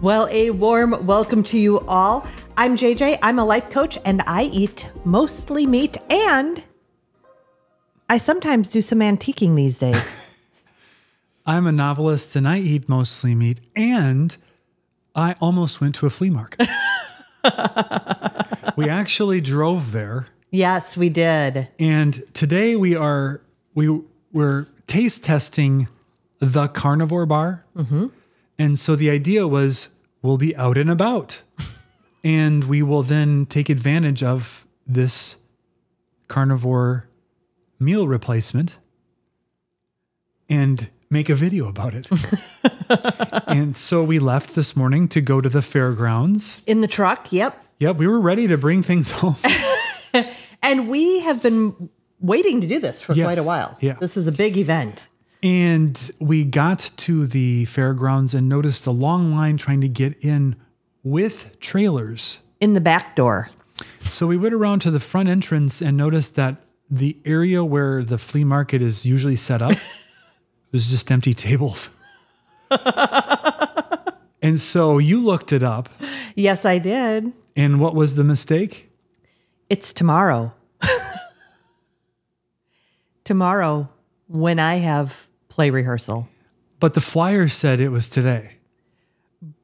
Well, a warm welcome to you all. I'm JJ. I'm a life coach and I eat mostly meat and I sometimes do some antiquing these days. I'm a novelist and I eat mostly meat and I almost went to a flea market. We actually drove there. Yes, we did. And today we're taste testing the Carnivore bar. Mm-hmm. And so the idea was we'll be out and about and we will then take advantage of this Carnivore meal replacement and make a video about it. And so we left this morning to go to the fairgrounds. In the truck, yep. Yep, we were ready to bring things home. And we have been waiting to do this for quite a while. Yeah. This is a big event. And we got to the fairgrounds and noticed a long line trying to get in with trailers. In the back door. So we went around to the front entrance and noticed that the area where the flea market is usually set up was just empty tables. And so you looked it up. Yes, I did. And what was the mistake? It's tomorrow. Tomorrow when I have play rehearsal. But the flyer said it was today.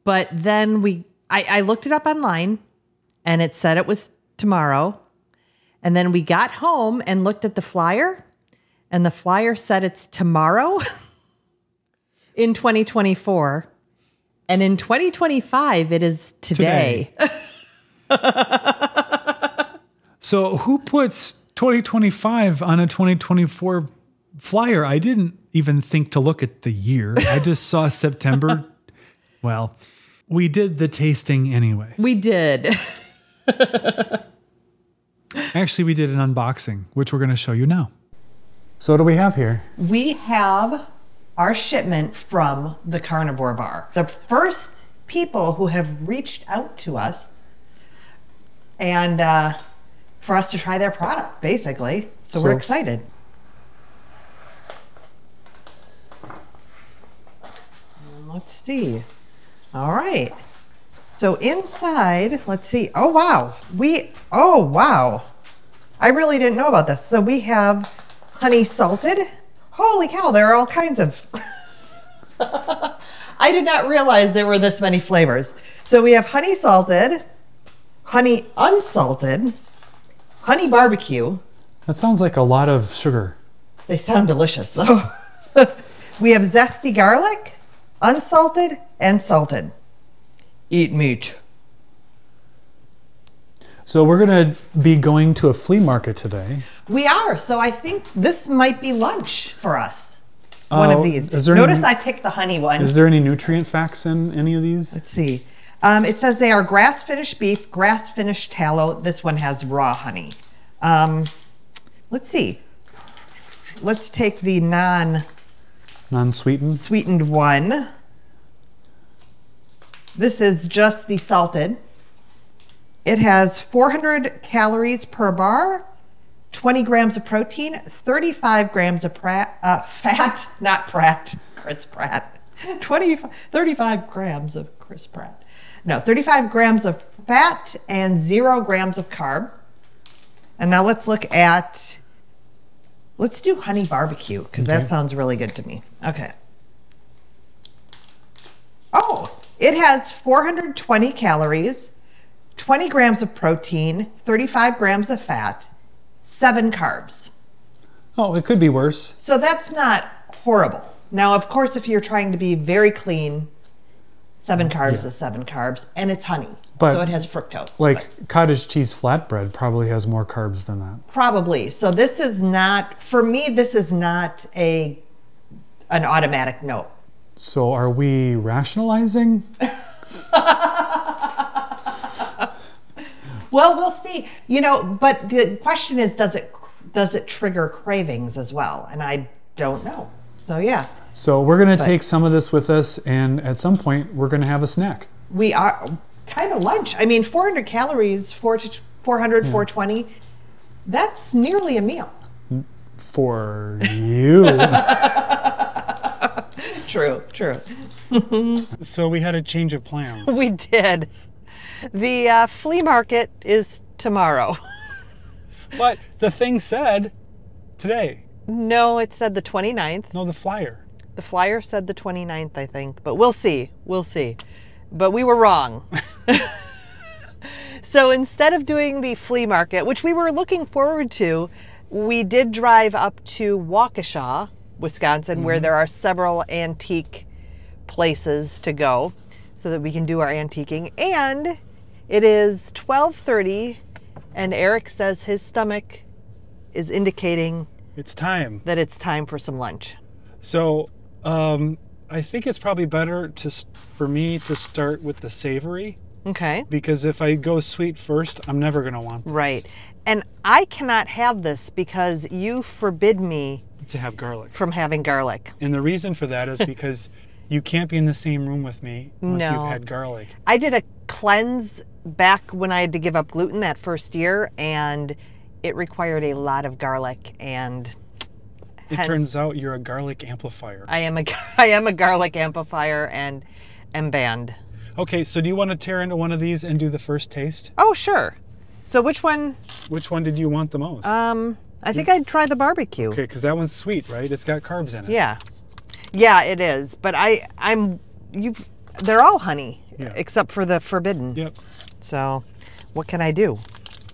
But then I looked it up online and it said it was tomorrow. And then we got home and looked at the flyer and the flyer said it's tomorrow in 2024. And in 2025, it is today. So who puts 2025 on a 2024 flyer? I didn't even think to look at the year. I just saw September. Well, we did the tasting anyway. We did. Actually, we did an unboxing, which we're going to show you now. So what do we have here? We have our shipment from the Carnivore bar. The first people who have reached out to us and for us to try their product, basically. So we're excited. Let's see. All right. So inside, let's see. Oh, wow. Oh, wow. I really didn't know about this. So we have honey salted. Holy cow, there are all kinds of... I did not realize there were this many flavors. So we have honey salted, honey unsalted, honey barbecue. That sounds like a lot of sugar. They sound delicious, though. We have zesty garlic, unsalted, and salted. Eat meat. So we're going to be going to a flea market today. We are. So I think this might be lunch for us. One of these. Notice I picked the honey one. Is there any nutrient facts in any of these? Let's see. It says they are grass-finished beef, grass-finished tallow. This one has raw honey. Let's see. Let's take the non-sweetened? Sweetened one. This is just the salted. It has 400 calories per bar, 20 grams of protein, 35 grams of fat, not Pratt, Chris Pratt. 35 grams of Chris Pratt. No, 35 grams of fat and 0 grams of carb. And now let's look at, let's do honey barbecue because that sounds really good to me. Okay. Oh, it has 420 calories, 20 grams of protein, 35 grams of fat, 7 carbs. Oh, it could be worse. So that's not horrible. Now, of course, if you're trying to be very clean, 7 carbs is 7 carbs, and it's honey. But so it has fructose. Like cottage cheese flatbread probably has more carbs than that. Probably. So this is not, for me, this is not an automatic no. So are we rationalizing? Well, we'll see. You know, but the question is, does it trigger cravings as well? And I don't know. So yeah. So we're going to take some of this with us, and at some point we're going to have a snack. We are kind of lunch. I mean, 400 calories, 400, 420. That's nearly a meal. For you. True, true. So we had a change of plans. We did. The flea market is tomorrow. But the thing said today. No, it said the 29th. No, the flyer. The flyer said the 29th, I think. But we'll see. We'll see. But we were wrong. So instead of doing the flea market, which we were looking forward to, we did drive up to Waukesha, Wisconsin, where there are several antique places to go so that we can do our antiquing. And it is 12:30, and Eric says his stomach is indicating It's time. that it's time for some lunch. So I think it's probably better for me to start with the savory. Okay. Because if I go sweet first, I'm never going to want this. Right. And I cannot have this because you forbid me To have garlic. from having garlic. And the reason for that is because you can't be in the same room with me once No. you've had garlic. I did a cleanse back when I had to give up gluten that first year, and it required a lot of garlic, and It hence, turns out you're a garlic amplifier. I am a garlic amplifier and am banned. Okay, so do you want to tear into one of these and do the first taste? Oh, sure. So which one? Which one did you want the most? I think I'd try the barbecue. Okay, because that one's sweet, right? It's got carbs in it. Yeah. Yeah, it is. But they're all honey, Yeah. except for the forbidden. Yep. So what can I do?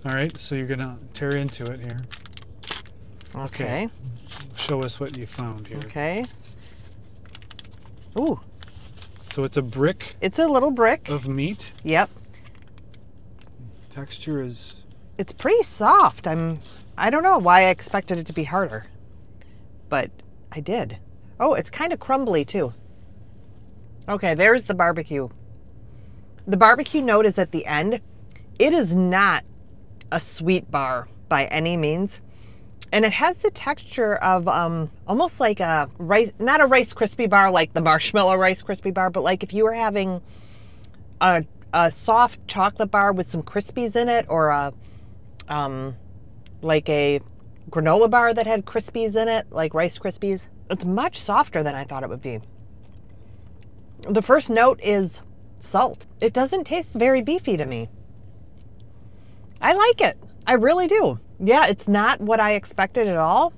All right, so you're going to tear into it here. Okay. Show us what you found here. Okay. Ooh, So it's a brick it's a little brick. of meat. Yep. Texture is... It's pretty soft. I don't know why I expected it to be harder, but I did. Oh, it's kind of crumbly too. Okay, there's the barbecue. The barbecue note is at the end. It is not a sweet bar by any means. And it has the texture of almost like a rice, not a Rice Krispie bar like the marshmallow Rice Krispie bar, but like if you were having a soft chocolate bar with some Krispies in it, or like a granola bar that had Krispies in it, like Rice Krispies. It's much softer than I thought it would be. The first note is salt. It doesn't taste very beefy to me. I like it. I really do. Yeah, it's not what I expected at all.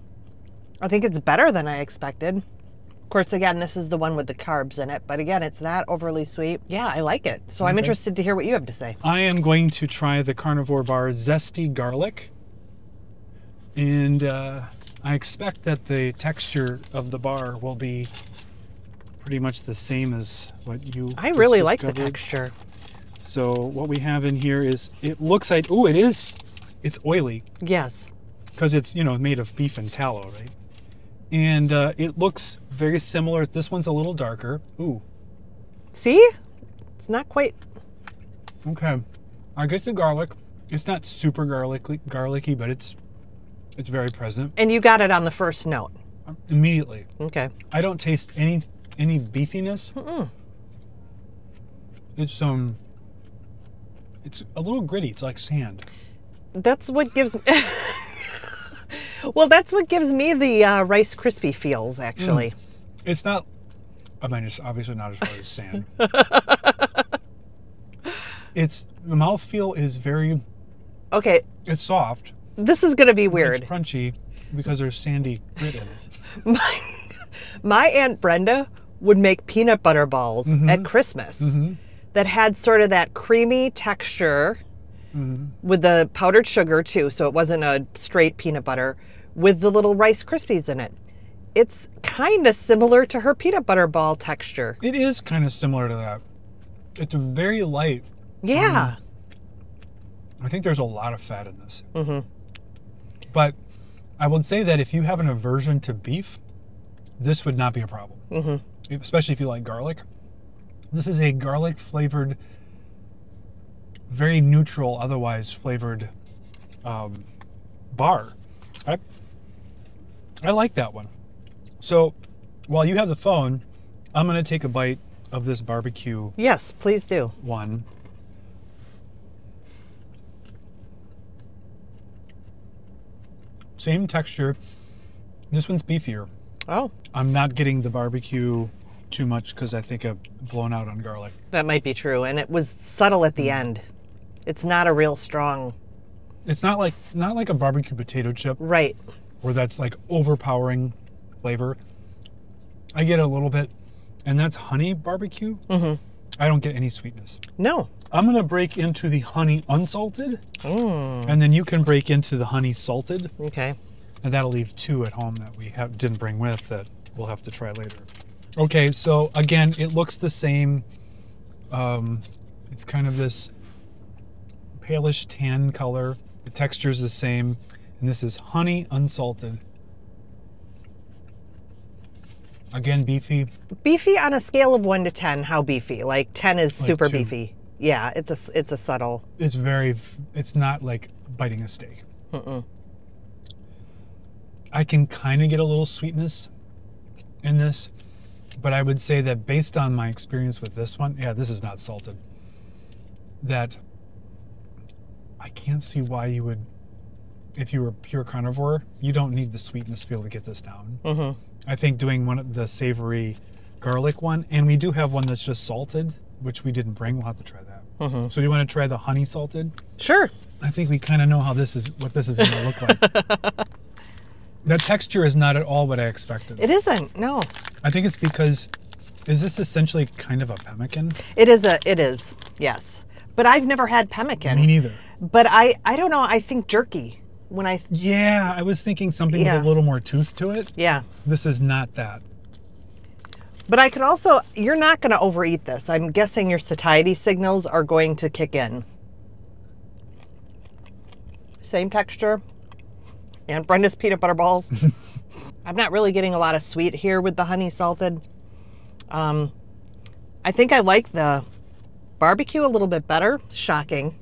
I think it's better than I expected. Of course, again, this is the one with the carbs in it, but again, it's not overly sweet. Yeah, I like it. So I'm interested to hear what you have to say. I am going to try the Carnivore Bar Zesty Garlic. And I expect that the texture of the bar will be pretty much the same as what you I really just like the discovered. texture. So what we have in here is, it looks like, oh, it's oily. Yes. Because it's, made of beef and tallow, right? And it looks very similar. This one's a little darker. Ooh, See? It's not quite. okay. I get the garlic. It's not super garlicky, but it's very present. And you got it on the first note. Immediately. Okay. I don't taste any beefiness. It's a little gritty. It's like sand. That's what gives well, that's what gives me the Rice Krispie feels, actually. It's not, I mean, it's obviously not as hard as sand. The mouthfeel is very, Okay, it's soft. this is going to be weird. It's crunchy because there's sandy grit in it. My Aunt Brenda would make peanut butter balls at Christmas that had sort of that creamy texture with the powdered sugar too, so it wasn't a straight peanut butter, with the little Rice Krispies in it. It's kind of similar to her peanut butter ball texture. It is kind of similar to that. It's very light. Yeah. I think there's a lot of fat in this. But I would say that if you have an aversion to beef, this would not be a problem. Especially if you like garlic. This is a garlic flavored, very neutral, otherwise flavored bar. I like that one. So while you have the phone, I'm going to take a bite of this barbecue Yes, please do. one. Same texture. This one's beefier. Oh, I'm not getting the barbecue too much because I think I've blown out on garlic. That might be true. And it was subtle at the end. It's not a real strong. It's not like a barbecue potato chip. Right. Where that's like overpowering flavor. I get a little bit, and that's honey barbecue. I don't get any sweetness. No. I'm gonna break into the honey unsalted, and then you can break into the honey salted. Okay. And that'll leave 2 at home that we didn't bring with that we'll have to try later. Okay, so again, it looks the same. It's kind of this palish tan color. The texture is the same, and this is honey unsalted. Again, beefy. Beefy on a scale of 1 to 10. How beefy? Like 10 is Like super 2. beefy. Yeah, it's a subtle. It's not like biting a steak. I can kind of get a little sweetness in this, but I would say that based on my experience with this one, yeah, this is not salted. That I can't see why you would, if you were pure carnivore, you don't need the sweetness to be able to get this down. I think doing one of the savory garlic one, and we do have one that's just salted, which we didn't bring. We'll have to try that. So do you want to try the honey salted? Sure. I think we kind of know how what this is going to look like. That texture is not at all what I expected. It isn't. No. I think it's because, is this essentially kind of a pemmican? It is. Yes. But I've never had pemmican. Me neither. But I don't know. I think jerky. Yeah, I was thinking something with a little more tooth to it. Yeah. This is not that. But I could also, you're not going to overeat this. I'm guessing your satiety signals are going to kick in. Same texture. And Brenda's peanut butter balls. I'm not really getting a lot of sweet here with the honey salted. I think I like the barbecue a little bit better. Shocking.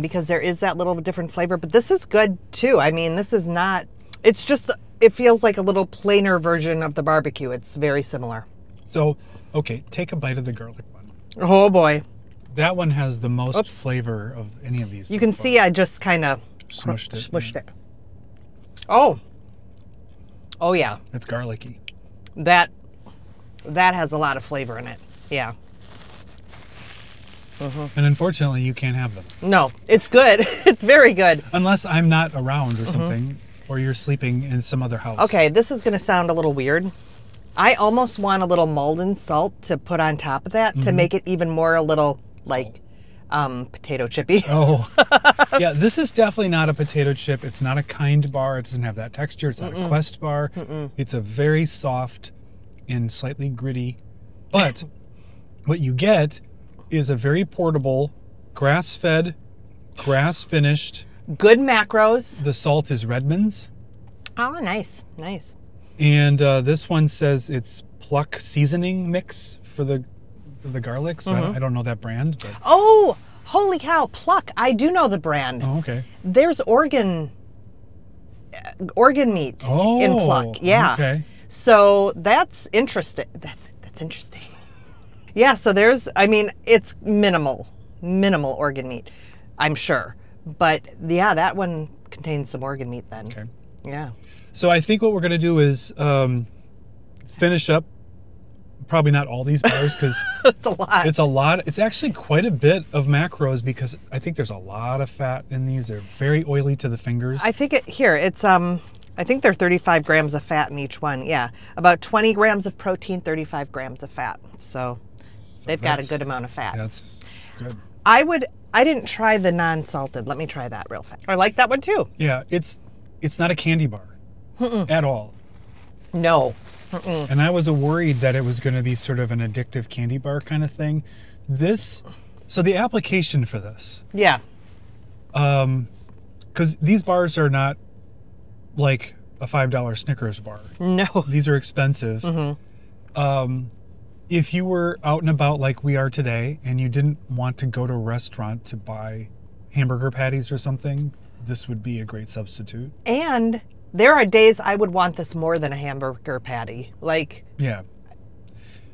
Because there is that little different flavor. But this is good too. I mean, this is not, it's just, it feels like a little plainer version of the barbecue. It's very similar. So, okay, take a bite of the garlic one. Oh boy. That one has the most flavor of any of these. You can see I just kind of smushed it. Oh. Oh yeah. It's garlicky. That has a lot of flavor in it. Yeah. And unfortunately, you can't have them. No, it's good. It's very good. Unless I'm not around or something, or you're sleeping in some other house. Okay, this is going to sound a little weird. I almost want a little Malden salt to put on top of that to make it even more a little like potato chippy. Oh, yeah, this is definitely not a potato chip. It's not a Kind bar. It doesn't have that texture. It's not a Quest bar. It's a very soft and slightly gritty. But what you get is a very portable, grass-fed, grass-finished. Good macros. The salt is Redmond's. Oh, nice, nice. And this one says it's Pluck seasoning mix for the garlic. So I don't know that brand. But. Oh, holy cow! Pluck. I do know the brand. Oh, okay. There's organ meat in Pluck. Yeah. Okay. So that's interesting. That's interesting. Yeah. So there's. I mean, it's minimal organ meat, I'm sure. But yeah, that one contains some organ meat then. Okay. Yeah. So I think what we're going to do is finish up, probably not all these bars because it's a lot. It's a lot. It's actually quite a bit of macros because I think there's a lot of fat in these. They're very oily to the fingers. I think it's I think they're 35 grams of fat in each one. Yeah. About 20 grams of protein, 35 grams of fat. So they've got a good amount of fat. That's good. I didn't try the non-salted. Let me try that real fast. I like that one too. Yeah, it's not a candy bar at all. No. And I was worried that it was going to be sort of an addictive candy bar kind of thing. So the application for this. Yeah. Because these bars are not like a $5 Snickers bar. No. These are expensive. If you were out and about like we are today and you didn't want to go to a restaurant to buy hamburger patties or something, this would be a great substitute. And there are days I would want this more than a hamburger patty. Like, yeah.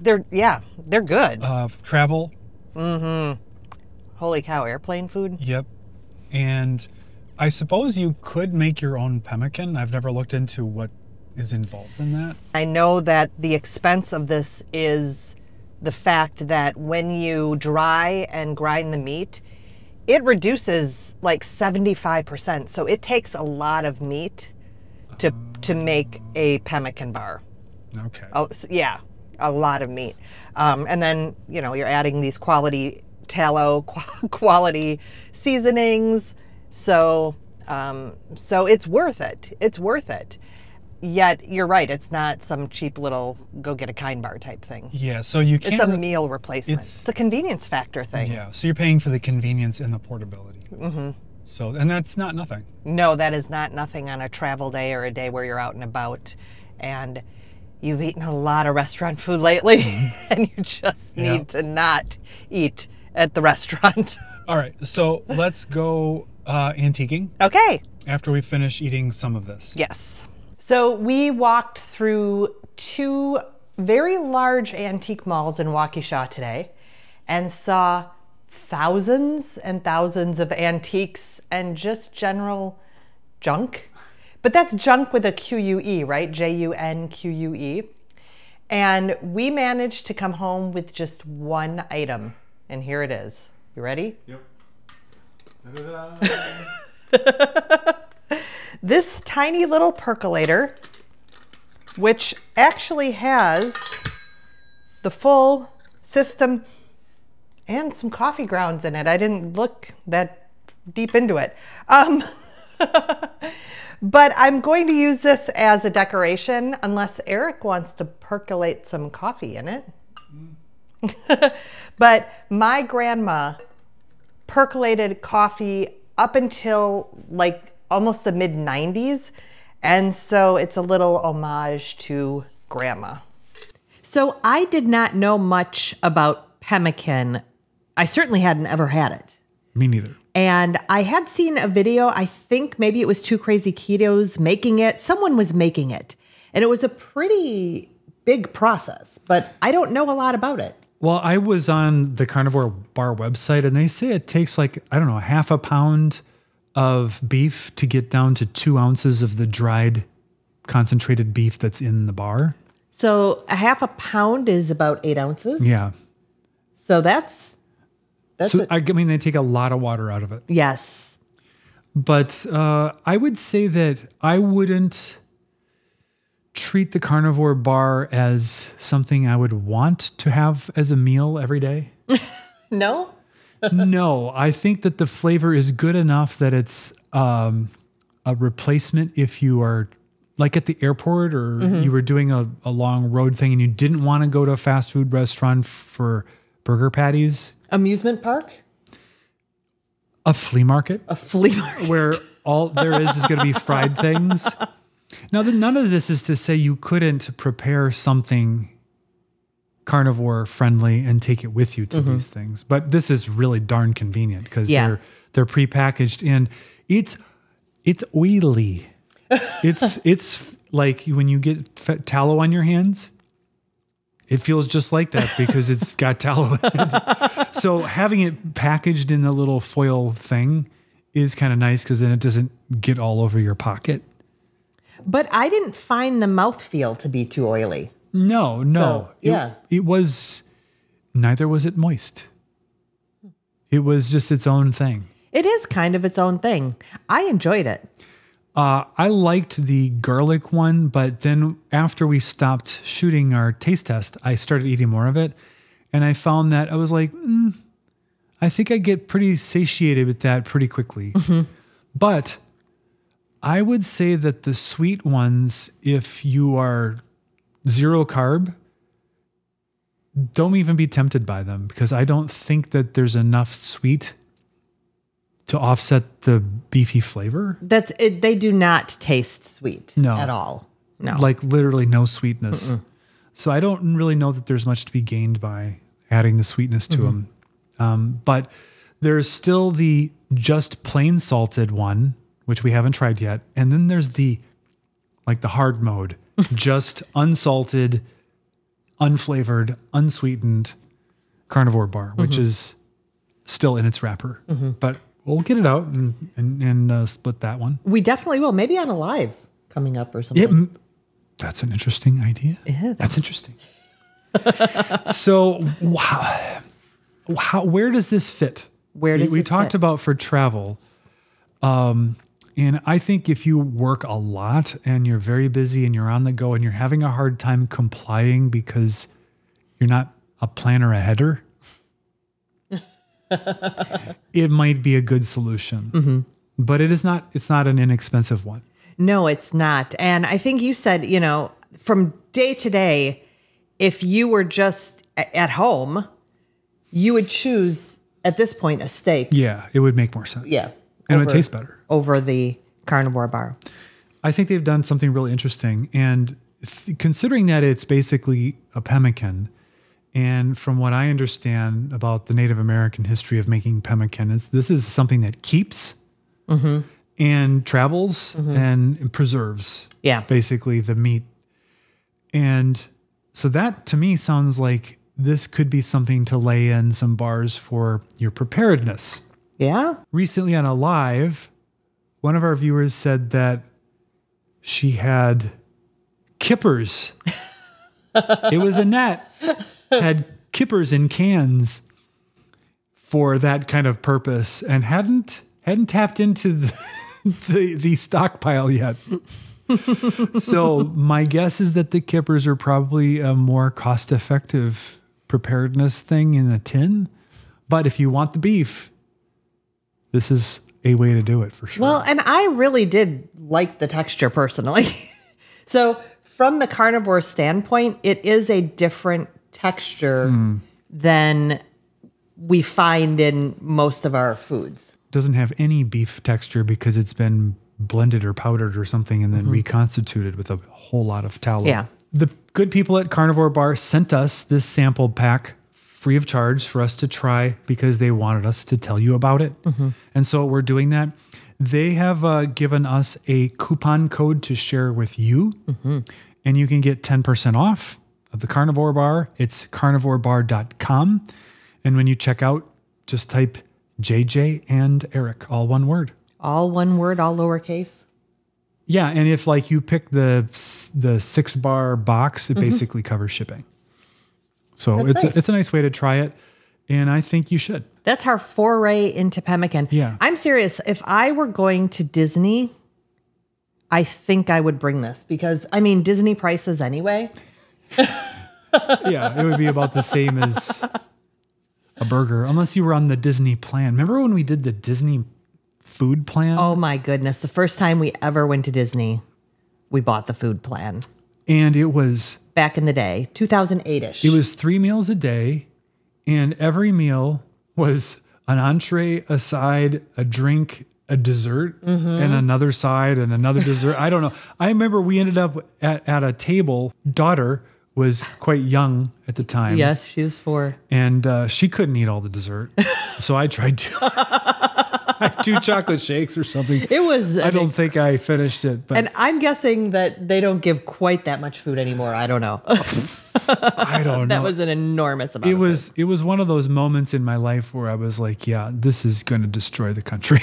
They're good. Travel. Holy cow, airplane food? Yep. And I suppose you could make your own pemmican. I've never looked into what is involved in that. I know that the expense of this is the fact that when you dry and grind the meat, it reduces like 75%. So it takes a lot of meat to make a pemmican bar. Okay. Oh, yeah, a lot of meat. And then, you know, you're adding these quality tallow, quality seasonings. So it's worth it. It's worth it. Yet you're right. It's not some cheap little go get a kind bar type thing. Yeah. So you can't. It's a meal replacement. It's a convenience factor thing. Yeah. So you're paying for the convenience and the portability. Mm-hmm. So, and that's not nothing. No, that is not nothing on a travel day or a day where you're out and about and you've eaten a lot of restaurant food lately and you just need to not eat at the restaurant. All right. So let's go antiquing. Okay. After we finish eating some of this. Yes. So we walked through 2 very large antique malls in Waukesha today and saw thousands and thousands of antiques and just general junk. But that's junk with a Q-U-E, right? J-U-N-Q-U-E. And we managed to come home with just one item. And here it is. You ready? Yep. This tiny little percolator, which actually has the full system and some coffee grounds in it. I didn't look that deep into it. But I'm going to use this as a decoration unless Eric wants to percolate some coffee in it. But my grandma percolated coffee up until like almost the mid-90s. And so it's a little homage to Grandma. So I did not know much about pemmican. I certainly hadn't ever had it. Me neither. And I had seen a video, I think maybe it was Two Crazy Ketos making it. Someone was making it. And it was a pretty big process, but I don't know a lot about it. Well, I was on the Carnivore Bar website and they say it takes like, I don't know, half a pound of beef to get down to 2 ounces of the dried concentrated beef that's in the bar. So a half a pound is about 8 ounces? Yeah. So that's so, I mean, they take a lot of water out of it. Yes. But I would say that I wouldn't treat the Carnivore Bar as something I would want to have as a meal every day. No? No, I think that the flavor is good enough that it's a replacement if you are like at the airport or you were doing a long road thing and you didn't want to go to a fast food restaurant for burger patties. Amusement park? A flea market. A flea market. Where all there is going to be fried things. Now, none of this is to say you couldn't prepare something carnivore friendly and take it with you to these things. But this is really darn convenient because they're prepackaged and it's oily. It's like when you get tallow on your hands, it feels just like that because it's got tallow in it. So having it packaged in a little foil thing is kind of nice because then it doesn't get all over your pocket. But I didn't find the mouthfeel to be too oily. No. So, yeah. It was, neither was it moist. It was just its own thing. It is kind of its own thing. I enjoyed it. I liked the garlic one, but then after we stopped shooting our taste test, I started eating more of it. And I found that I was like, I think I get pretty satiated with that pretty quickly. But I would say that the sweet ones, if you are 0 carb, don't even be tempted by them because I don't think that there's enough sweet to offset the beefy flavor. That's it. They do not taste sweet at all. No. Like literally no sweetness. So I don't really know that there's much to be gained by adding the sweetness to them. But there's still the just plain salted one, which we haven't tried yet. And then there's the hard mode, just unsalted, unflavored, unsweetened Carnivore Bar, which is still in its wrapper. But we'll get it out and split that one. We definitely will. Maybe on a live coming up or something. That's an interesting idea. Yeah. That's interesting. So where does this fit? We talked about for travel. And I think if you work a lot and you're very busy and you're on the go and you're having a hard time complying because you're not a planner aheader, it might be a good solution. But it's not an inexpensive one. No, it's not. And I think you said, from day to day, if you were just at home, you would choose at this point a steak. Yeah, it would make more sense. Yeah. And it would taste better. Over the carnivore bar. I think they've done something really interesting. And considering that it's basically a pemmican, and from what I understand about the Native American history of making pemmican, this is something that keeps and travels and preserves basically the meat. And so that to me sounds like this could be something to lay in some bars for your preparedness. Yeah. Recently on a live, one of our viewers said that she had kippers. It was Annette had kippers in cans for that kind of purpose and hadn't tapped into the stockpile yet. So my guess is that the kippers are probably a more cost-effective preparedness thing in a tin. But if you want the beef, this is a way to do it for sure. Well, and I really did like the texture personally. So from the carnivore standpoint, it is a different texture than we find in most of our foods. Doesn't have any beef texture because it's been blended or powdered or something and then reconstituted with a whole lot of tallow. Yeah. The good people at Carnivore Bar sent us this sample pack free of charge for us to try because they wanted us to tell you about it. And so we're doing that. They have given us a coupon code to share with you, and you can get 10% off of the Carnivore Bar. It's carnivorebar.com. And when you check out, just type JJ and Eric, all one word. All one word, all lowercase. Yeah, and if like you pick the 6-bar box, it basically covers shipping. So it's a nice way to try it, and I think you should. That's our foray into pemmican. Yeah. I'm serious. If I were going to Disney, I think I would bring this because, Disney prices anyway. Yeah, it would be about the same as a burger, unless you were on the Disney plan. Remember when we did the Disney food plan? Oh my goodness. The first time we ever went to Disney, we bought the food plan. And it was... Back in the day, 2008-ish. It was 3 meals a day, and every meal was an entree, a side, a drink, a dessert, and another side, and another dessert. I don't know. I remember we ended up at a table. Daughter was quite young at the time. Yes, she was 4. And she couldn't eat all the dessert. So I tried to. I had 2 chocolate shakes or something. It was... I don't think I finished it. But and I'm guessing that they don't give quite that much food anymore. I don't know. I don't know. That was an enormous amount. It was one of those moments in my life where I was like, yeah, this is going to destroy the country.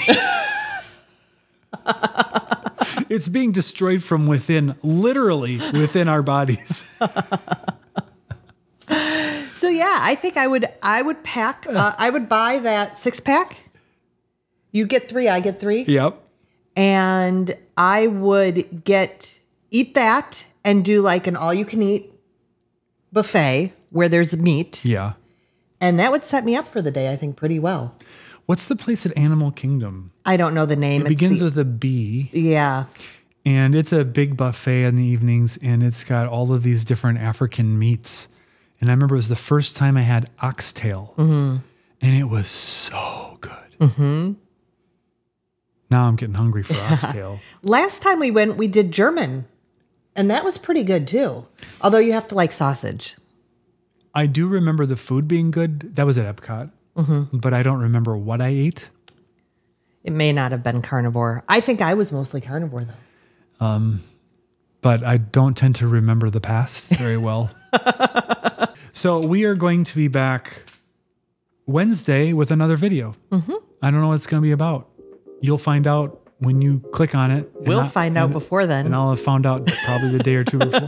It's being destroyed from within, literally within our bodies. So yeah, I think I would pack. I would buy that 6-pack. You get 3, I get 3. Yep. And I would eat that and do like an all-you-can-eat buffet where there's meat. Yeah. And that would set me up for the day, I think, pretty well. What's the place at Animal Kingdom? I don't know the name. It begins with a B. Yeah. And it's a big buffet in the evenings, and it's got all of these different African meats. And I remember it was the first time I had oxtail, and it was so good. Now I'm getting hungry for oxtail. Last time we went, we did German, and that was pretty good too. Although you have to like sausage. I do remember the food being good. That was at Epcot, but I don't remember what I ate. It may not have been carnivore. I think I was mostly carnivore though. But I don't tend to remember the past very well. So we are going to be back Wednesday with another video. I don't know what it's going to be about. You'll find out when you click on it. We'll find out before then. And I'll have found out probably the day or two before.